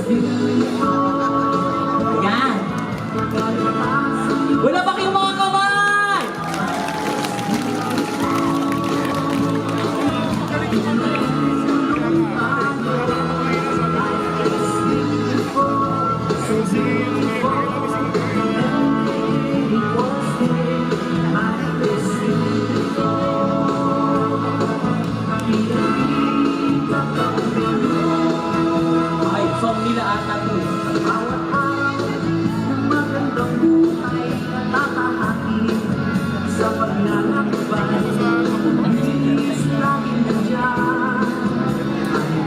Ayan. Wala ba kayong mga kamay? Ay, song nila ata to eh. Sa paglalakbay, inis lagi nandiyan.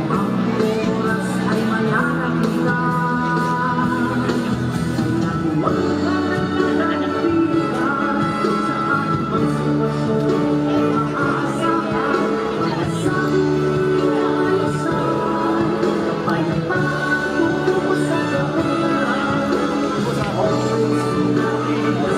Ang oras ay malalapitan. Nagwala na nagpitan sa anumang sitwasyon. Maasahan at sa inaayusan. May pagpupo sa kabulan. Always sinabi na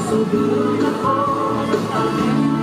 so beautiful.